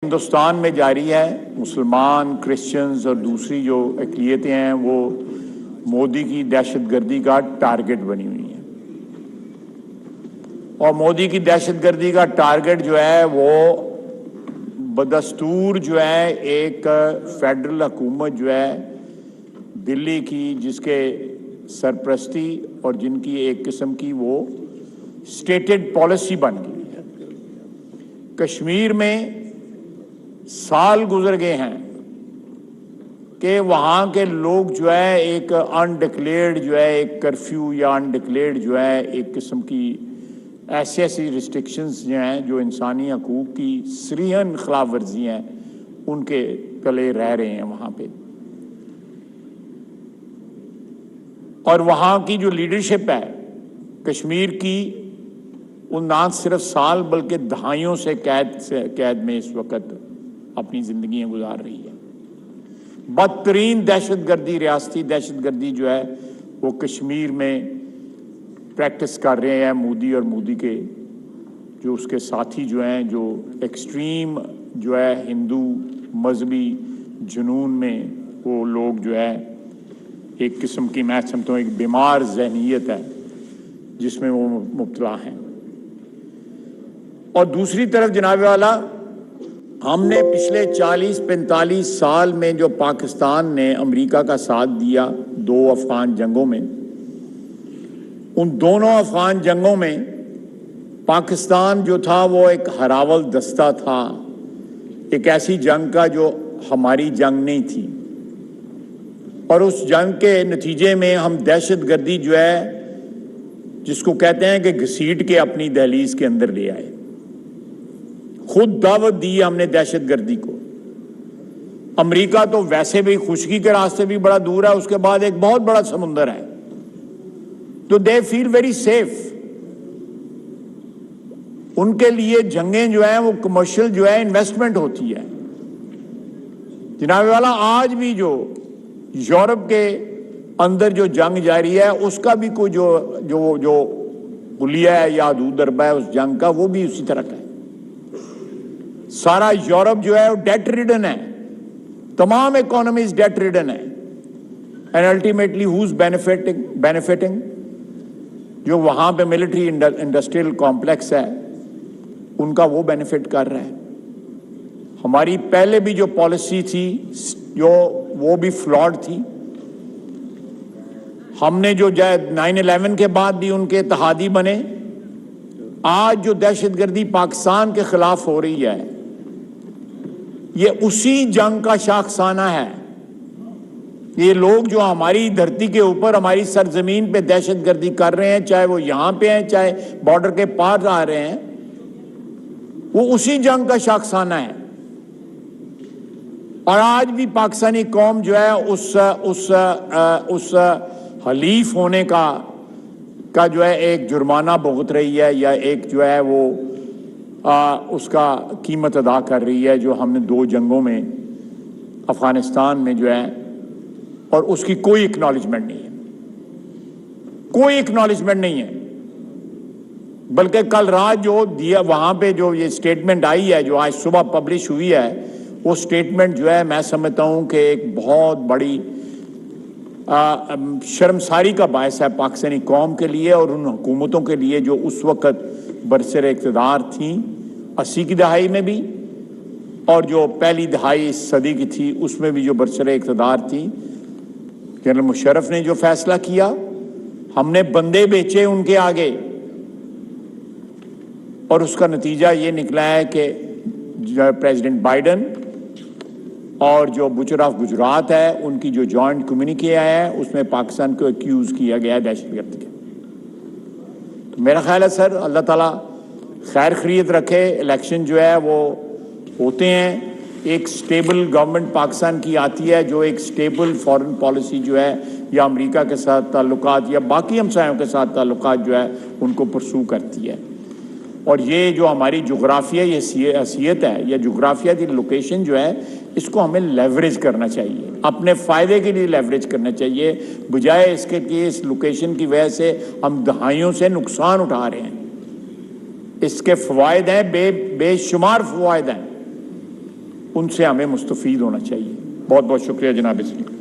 ہندوستان میں جاری ہے. مسلمان، کرسچنز اور دوسری جو اقلیتیں ہیں وہ مودی کی دہشت گردی کا ٹارگٹ بنی ہوئی ہیں. اور مودی کی دہشت گردی کا ٹارگٹ جو ہے وہ بدستور جو ہے ایک فیڈرل حکومت جو ہے دلی کی، جس کے سرپرستی اور جن کی ایک قسم کی وہ اسٹیٹڈ پالیسی بن گئی ہے. کشمیر میں سال گزر گئے ہیں کہ وہاں کے لوگ جو ہے ایک انڈکلیئرڈ جو ہے ایک کرفیو یا انڈکلیئرڈ جو ہے ایک قسم کی ایسی ریسٹرکشنز جو ہیں جو انسانی حقوق کی صریحاً خلاف ورزی ہیں ان کے تلے رہ رہے ہیں وہاں پہ. اور وہاں کی جو لیڈرشپ ہے کشمیر کی وہ نہ صرف سال بلکہ دہائیوں سے قید میں اس وقت اپنی زندگیاں گزار رہی ہے. بدترین دہشت گردی، ریاستی دہشت گردی جو ہے وہ کشمیر میں پریکٹس کر رہے ہیں مودی اور مودی کے جو اس کے ساتھی جو ہیں، جو ایکسٹریم جو ہے ہندو مذہبی جنون میں وہ لوگ جو ہے ایک قسم کی، میں سمجھتا ہوں ایک بیمار ذہنیت ہے جس میں وہ مبتلا ہیں. اور دوسری طرف جناب والا، ہم نے پچھلے 40-45 سال میں جو پاکستان نے امریکہ کا ساتھ دیا 2 افغان جنگوں میں، ان دونوں افغان جنگوں میں پاکستان جو تھا وہ ایک ہراول دستہ تھا، ایک ایسی جنگ کا جو ہماری جنگ نہیں تھی. اور اس جنگ کے نتیجے میں ہم دہشت گردی جو ہے جس کو کہتے ہیں کہ گھسیٹ کے اپنی دہلیز کے اندر لے آئے. خود دعوت دی ہم نے دہشت گردی کو. امریکہ تو ویسے بھی خشکی کے راستے بھی بڑا دور ہے، اس کے بعد ایک بہت بڑا سمندر ہے، تو دے فیل ویری سیف. ان کے لیے جنگیں جو ہیں وہ کمرشل جو ہے انویسٹمنٹ ہوتی ہے. جناب والا، آج بھی جو یورپ کے اندر جو جنگ جاری ہے اس کا بھی کوئی جو حلیہ ہے یا حدود ضربہ ہے اس جنگ کا، وہ بھی اسی طرح کا ہے. سارا یورپ جو ہے وہ ڈیٹ ریڈن ہے، تمام اکانومیز ڈیٹ ریڈن ہے. اینڈ الٹیمیٹلی ہوز بینیفٹنگ جو وہاں پہ ملٹری انڈسٹریل کمپلیکس ہے ان کا وہ بینیفٹ کر رہا ہے. ہماری پہلے بھی جو پالیسی تھی جو وہ بھی فلاڈ تھی. ہم نے جو 9/11 کے بعد بھی ان کے اتحادی بنے. آج جو دہشت گردی پاکستان کے خلاف ہو رہی ہے یہ اسی جنگ کا شاخسانہ ہے. یہ لوگ جو ہماری دھرتی کے اوپر ہماری سرزمین پہ دہشت گردی کر رہے ہیں، چاہے وہ یہاں پہ ہیں چاہے بارڈر کے پار آ رہے ہیں، وہ اسی جنگ کا شاخسانہ ہے. اور آج بھی پاکستانی قوم جو ہے اس حلیف ہونے کا جو ہے ایک جرمانہ بھگت رہی ہے، یا ایک جو ہے وہ اس کا قیمت ادا کر رہی ہے جو ہم نے 2 جنگوں میں افغانستان میں جو ہے. اور اس کی کوئی اکنالجمنٹ نہیں ہے، کوئی اکنالجمنٹ نہیں ہے. بلکہ کل رات جو دیا وہاں پہ جو یہ سٹیٹمنٹ آئی ہے جو آج صبح پبلش ہوئی ہے، وہ سٹیٹمنٹ جو ہے میں سمجھتا ہوں کہ ایک بہت بڑی شرمساری کا باعث ہے پاکستانی قوم کے لیے اور ان حکومتوں کے لیے جو اس وقت برسر اقتدار تھیں 80 کی دہائی میں بھی، اور جو پہلی دہائی اس صدی کی تھی اس میں بھی جو برسر اقتدار تھی. جنرل مشرف نے جو فیصلہ کیا، ہم نے بندے بیچے ان کے آگے، اور اس کا نتیجہ یہ نکلا ہے کہ پریزیڈنٹ بائیڈن اور جو بچر آف گجرات ہے ان کی جو جوائنٹ کمیونیکے آیا ہے اس میں پاکستان کو ایکیوز کیا گیا ہے دہشت گردی کے. تو میرا خیال ہے سر اللہ تعالیٰ خیر خیریت رکھے. الیکشن جو ہے وہ ہوتے ہیں، ایک سٹیبل گورنمنٹ پاکستان کی آتی ہے جو ایک سٹیبل فارن پالیسی جو ہے یا امریکہ کے ساتھ تعلقات یا باقی ہمسایوں کے ساتھ تعلقات جو ہے ان کو پرسو کرتی ہے. اور یہ جو ہماری جغرافیائی حیثیت ہے یا جغرافیاتی لوکیشن جو ہے اس کو ہمیں لیوریج کرنا چاہیے، اپنے فائدے کے لیے لیوریج کرنا چاہیے، بجائے اس کے کہ اس لوکیشن کی وجہ سے ہم دہائیوں سے نقصان اٹھا رہے ہیں. اس کے فوائد ہیں، بے شمار فوائد ہیں. ان سے ہمیں مستفید ہونا چاہیے. بہت بہت شکریہ جناب اسپیکر.